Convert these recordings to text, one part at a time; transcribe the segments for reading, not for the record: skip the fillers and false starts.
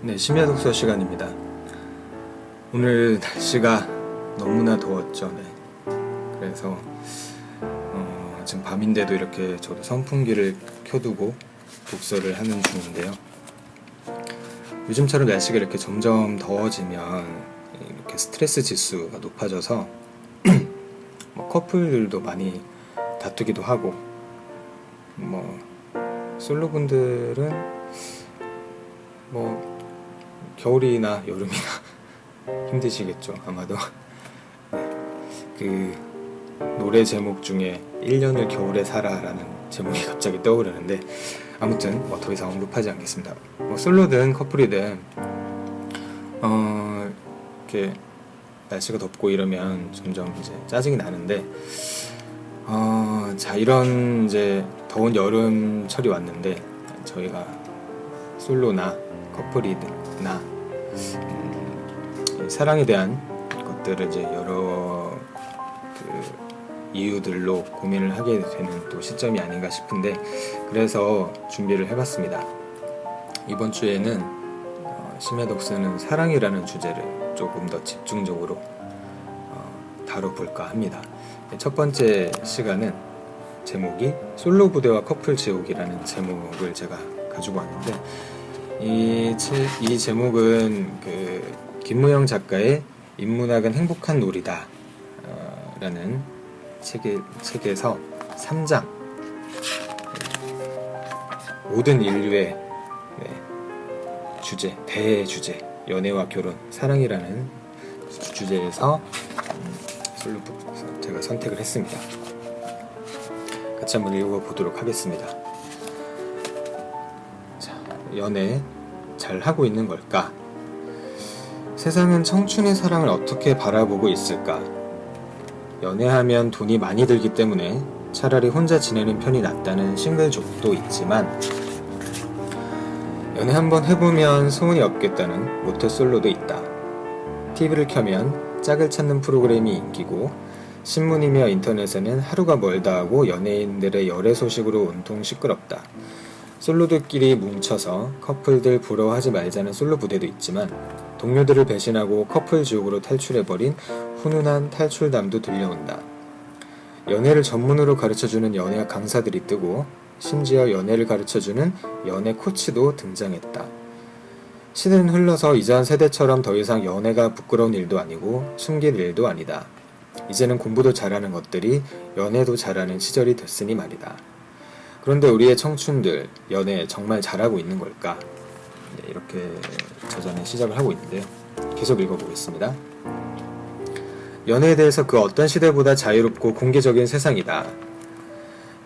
네, 심야 독서 시간입니다. 오늘 날씨가 너무나 더웠죠. 네. 그래서 지금 밤인데도 이렇게 저도 선풍기를 켜두고 독서를 하는 중인데요. 요즘처럼 날씨가 이렇게 점점 더워지면 이렇게 스트레스 지수가 높아져서 뭐 커플들도 많이 다투기도 하고, 뭐 솔로분들은 뭐 겨울이나 여름이나 힘드시겠죠, 아마도. 그 노래 제목 중에 1년을 겨울에 살아라는 제목이 갑자기 떠오르는데, 아무튼 뭐 더 이상 언급하지 않겠습니다. 뭐 솔로든 커플이든 이렇게 날씨가 덥고 이러면 점점 이제 짜증이 나는데, 자, 이런 이제 더운 여름철이 왔는데 저희가 솔로나 커플이나 사랑에 대한 것들을 이제 여러 이유들로 고민을 하게 되는 또 시점이 아닌가 싶은데, 그래서 준비를 해봤습니다. 이번 주에는 심야 독서는 사랑이라는 주제를 조금 더 집중적으로 다뤄볼까 합니다. 첫 번째 시간은 제목이 솔로 부대와 커플 지옥이라는 제목을 제가 가지고 왔는데, 이 제목은 김무영 작가의 인문학은 행복한 놀이다 라는 책에서 3장 모든 인류의 주제, 대주제, 연애와 결혼, 사랑이라는 주제에서 솔로북 제가 선택을 했습니다. 같이 한번 읽어보도록 하겠습니다. 자, 연애 잘하고 있는 걸까? 세상은 청춘의 사랑을 어떻게 바라보고 있을까? 연애하면 돈이 많이 들기 때문에 차라리 혼자 지내는 편이 낫다는 싱글족도 있지만, 연애 한번 해보면 소원이 없겠다는 모태솔로도 있다. TV를 켜면 짝을 찾는 프로그램이 인기고, 신문이며 인터넷에는 하루가 멀다 하고 연예인들의 열애 소식으로 온통 시끄럽다. 솔로들끼리 뭉쳐서 커플들 부러워하지 말자는 솔로 부대도 있지만, 동료들을 배신하고 커플 지옥으로 탈출해버린 훈훈한 탈출담도 들려온다. 연애를 전문으로 가르쳐주는 연애학 강사들이 뜨고, 심지어 연애를 가르쳐주는 연애 코치도 등장했다. 시대는 흘러서 이전 세대처럼 더 이상 연애가 부끄러운 일도 아니고 숨길 일도 아니다. 이제는 공부도 잘하는 것들이 연애도 잘하는 시절이 됐으니 말이다. 그런데 우리의 청춘들, 연애 정말 잘하고 있는 걸까? 이렇게 저자는 시작을 하고 있는데요. 계속 읽어보겠습니다. 연애에 대해서 그 어떤 시대보다 자유롭고 공개적인 세상이다.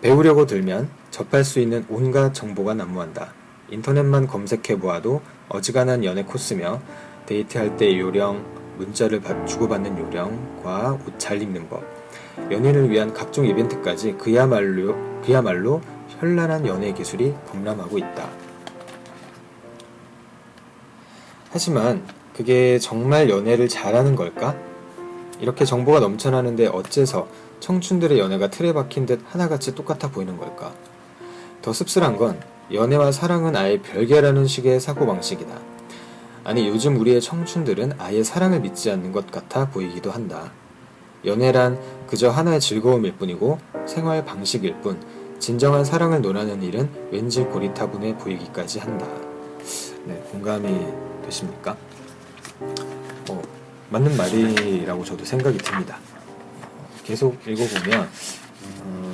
배우려고 들면 접할 수 있는 온갖 정보가 난무한다. 인터넷만 검색해보아도 어지간한 연애 코스며 데이트할 때의 요령, 문자를 주고받는 요령,과 옷 잘 입는 법, 연인을 위한 각종 이벤트까지 그야말로 현란한 연애 기술이 범람하고 있다. 하지만 그게 정말 연애를 잘하는 걸까? 이렇게 정보가 넘쳐나는데 어째서 청춘들의 연애가 틀에 박힌 듯 하나같이 똑같아 보이는 걸까? 더 씁쓸한 건 연애와 사랑은 아예 별개라는 식의 사고방식이다. 아니, 요즘 우리의 청춘들은 아예 사랑을 믿지 않는 것 같아 보이기도 한다. 연애란 그저 하나의 즐거움일 뿐이고 생활 방식일 뿐, 진정한 사랑을 논하는 일은 왠지 고리타분해 보이기까지 한다. 네, 공감이 되십니까? 맞는 말이라고 저도 생각이 듭니다. 계속 읽어보면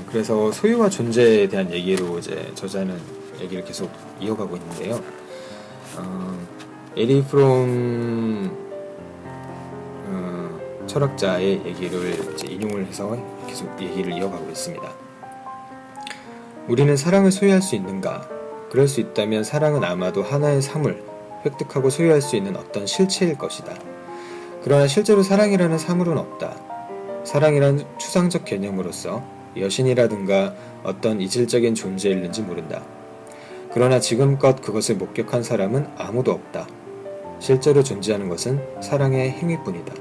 그래서 소유와 존재에 대한 얘기로 이제 저자는 얘기를 계속 이어가고 있는데요. 에리 프롬 철학자의 얘기를 이제 인용을 해서 계속 얘기를 이어가고 있습니다. 우리는 사랑을 소유할 수 있는가? 그럴 수 있다면 사랑은 아마도 하나의 사물, 획득하고 소유할 수 있는 어떤 실체일 것이다. 그러나 실제로 사랑이라는 사물은 없다. 사랑이란 추상적 개념으로서 여신이라든가 어떤 이질적인 존재일는지 모른다. 그러나 지금껏 그것을 목격한 사람은 아무도 없다. 실제로 존재하는 것은 사랑의 행위뿐이다.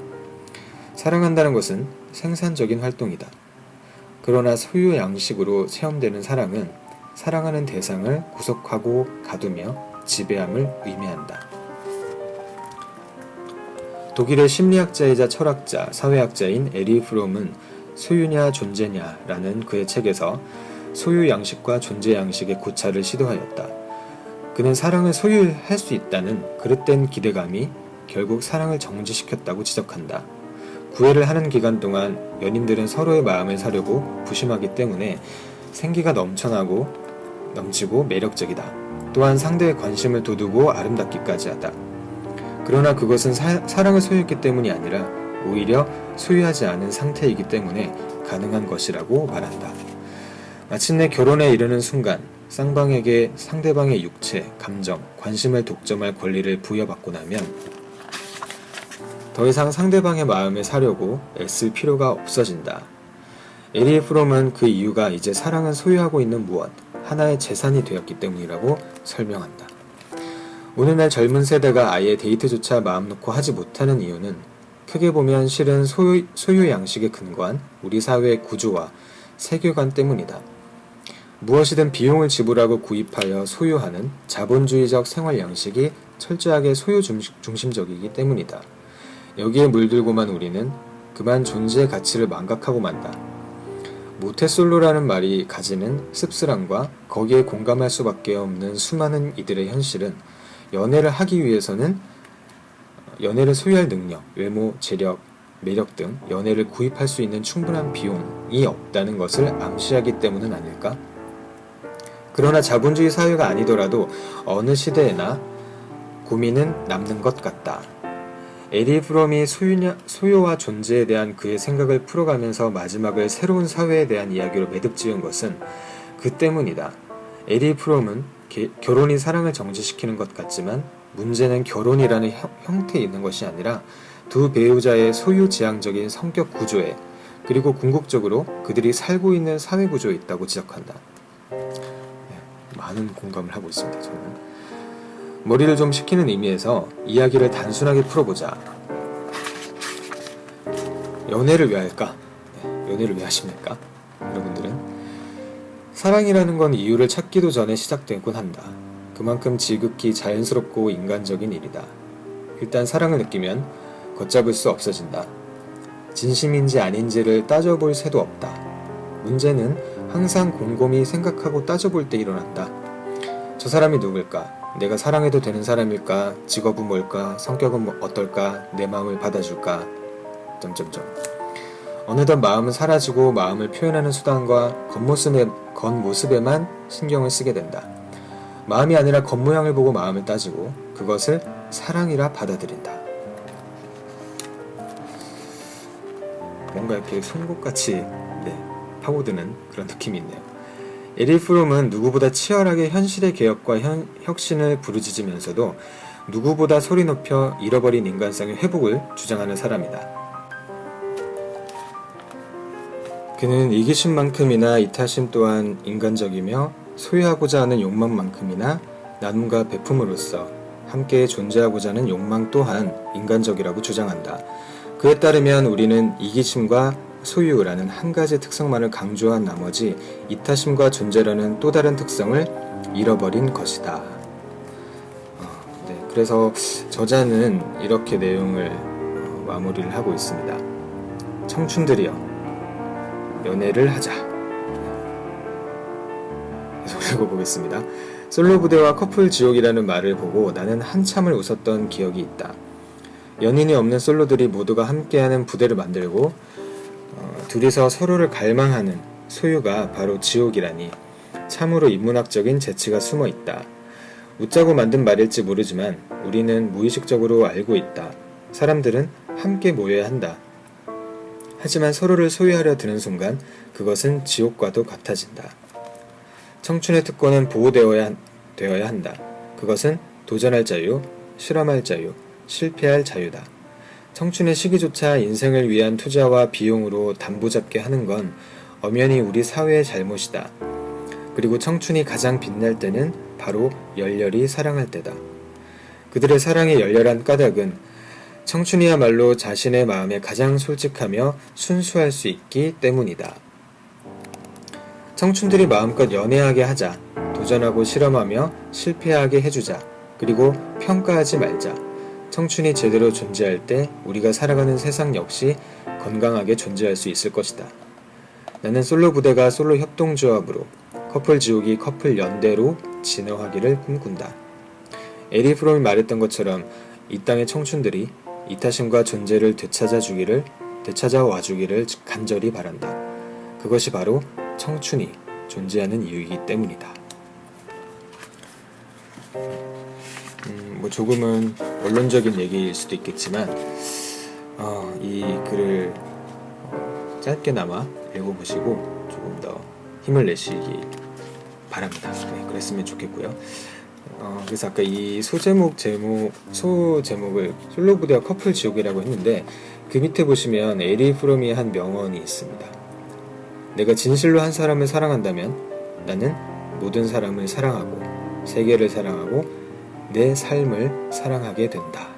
사랑한다는 것은 생산적인 활동이다. 그러나 소유 양식으로 체험되는 사랑은 사랑하는 대상을 구속하고 가두며 지배함을 의미한다. 독일의 심리학자이자 철학자, 사회학자인 에리 프롬은 소유냐 존재냐라는 그의 책에서 소유 양식과 존재 양식의 고찰을 시도하였다. 그는 사랑을 소유할 수 있다는 그릇된 기대감이 결국 사랑을 정지시켰다고 지적한다. 구애를 하는 기간 동안 연인들은 서로의 마음을 사려고 부심하기 때문에 생기가 넘치고 매력적이다. 또한 상대의 관심을 돋우고 아름답기까지 하다. 그러나 그것은 사랑을 소유했기 때문이 아니라 오히려 소유하지 않은 상태이기 때문에 가능한 것이라고 말한다. 마침내 결혼에 이르는 순간 쌍방에게 상대방의 육체, 감정, 관심을 독점할 권리를 부여받고 나면 더 이상 상대방의 마음을 사려고 애쓸 필요가 없어진다. 에리 프롬은 그 이유가 이제 사랑은 소유하고 있는 무엇, 하나의 재산이 되었기 때문이라고 설명한다. 오늘날 젊은 세대가 아예 데이트조차 마음 놓고 하지 못하는 이유는 크게 보면 실은 소유 양식에 근거한 우리 사회의 구조와 세계관 때문이다. 무엇이든 비용을 지불하고 구입하여 소유하는 자본주의적 생활 양식이 철저하게 소유 중심적이기 때문이다. 여기에 물들고만 우리는 그만 존재의 가치를 망각하고 만다. 모태솔로라는 말이 가지는 씁쓸함과 거기에 공감할 수밖에 없는 수많은 이들의 현실은 연애를 하기 위해서는 연애를 소유할 능력, 외모, 재력, 매력 등 연애를 구입할 수 있는 충분한 비용이 없다는 것을 암시하기 때문은 아닐까? 그러나 자본주의 사회가 아니더라도 어느 시대에나 고민은 남는 것 같다. 에리 프롬이 소유와 존재에 대한 그의 생각을 풀어가면서 마지막을 새로운 사회에 대한 이야기로 매듭 지은 것은 그 때문이다. 에리 프롬은 결혼이 사랑을 정지시키는 것 같지만 문제는 결혼이라는 형태에 있는 것이 아니라 두 배우자의 소유지향적인 성격 구조에 그리고 궁극적으로 그들이 살고 있는 사회 구조에 있다고 지적한다. 많은 공감을 하고 있습니다. 저는. 머리를 좀 식히는 의미에서 이야기를 단순하게 풀어보자. 연애를 왜 할까? 연애를 왜 하십니까? 여러분들은? 사랑이라는 건 이유를 찾기도 전에 시작되곤 한다. 그만큼 지극히 자연스럽고 인간적인 일이다. 일단 사랑을 느끼면 걷잡을 수 없어진다. 진심인지 아닌지를 따져볼 새도 없다. 문제는 항상 곰곰이 생각하고 따져볼 때 일어난다. 저 사람이 누굴까? 내가 사랑해도 되는 사람일까? 직업은 뭘까? 성격은 어떨까? 내 마음을 받아줄까? 어느덧 마음은 사라지고 마음을 표현하는 수단과 겉모습에만 신경을 쓰게 된다. 마음이 아니라 겉모양을 보고 마음을 따지고 그것을 사랑이라 받아들인다. 뭔가 이렇게 송곳같이 파고드는 그런 느낌이 있네요. 에리 프롬은 누구보다 치열하게 현실의 개혁과 혁신을 부르짖으면서도 누구보다 소리 높여 잃어버린 인간성의 회복을 주장하는 사람이다. 그는 이기심만큼이나 이타심 또한 인간적이며 소유하고자 하는 욕망만큼이나 나눔과 베품으로써 함께 존재하고자 하는 욕망 또한 인간적이라고 주장한다. 그에 따르면 우리는 이기심과 소유라는 한 가지 특성만을 강조한 나머지 이타심과 존재라는 또 다른 특성을 잃어버린 것이다. 그래서 저자는 이렇게 내용을 마무리를 하고 있습니다. 청춘들이여, 연애를 하자. 계속 읽어보겠습니다. 솔로 부대와 커플 지옥이라는 말을 보고 나는 한참을 웃었던 기억이 있다. 연인이 없는 솔로들이 모두가 함께하는 부대를 만들고 둘이서 서로를 갈망하는 소유가 바로 지옥이라니 참으로 인문학적인 재치가 숨어 있다. 웃자고 만든 말일지 모르지만 우리는 무의식적으로 알고 있다. 사람들은 함께 모여야 한다. 하지만 서로를 소유하려 드는 순간 그것은 지옥과도 같아진다. 청춘의 특권은 보호되어야 한다. 그것은 도전할 자유, 실험할 자유, 실패할 자유다. 청춘의 시기조차 인생을 위한 투자와 비용으로 담보잡게 하는 건 엄연히 우리 사회의 잘못이다. 그리고 청춘이 가장 빛날 때는 바로 열렬히 사랑할 때다. 그들의 사랑의 열렬한 까닭은 청춘이야말로 자신의 마음에 가장 솔직하며 순수할 수 있기 때문이다. 청춘들이 마음껏 연애하게 하자. 도전하고 실험하며 실패하게 해주자. 그리고 평가하지 말자. 청춘이 제대로 존재할 때 우리가 살아가는 세상 역시 건강하게 존재할 수 있을 것이다. 나는 솔로 부대가 솔로 협동조합으로, 커플 지옥이 커플 연대로 진화하기를 꿈꾼다. 에리 프롬이 말했던 것처럼 이 땅의 청춘들이 이타심과 존재를 되찾아와 주기를 간절히 바란다. 그것이 바로 청춘이 존재하는 이유이기 때문이다. 조금은 원론적인 얘기일 수도 있겠지만 이 글을 짧게나마 읽어보시고 조금 더 힘을 내시기 바랍니다. 네, 그랬으면 좋겠고요. 그래서 아까 이 제목을 솔로 부대와 커플 지옥이라고 했는데 그 밑에 보시면 에리 프롬이 한 명언이 있습니다. 내가 진실로 한 사람을 사랑한다면 나는 모든 사람을 사랑하고 세계를 사랑하고 내 삶을 사랑하게 된다.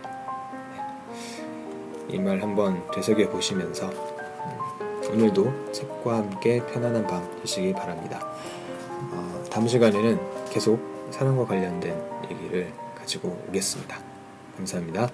이 말 한번 되새겨 보시면서 오늘도 책과 함께 편안한 밤 되시기 바랍니다. 다음 시간에는 계속 사랑과 관련된 얘기를 가지고 오겠습니다. 감사합니다.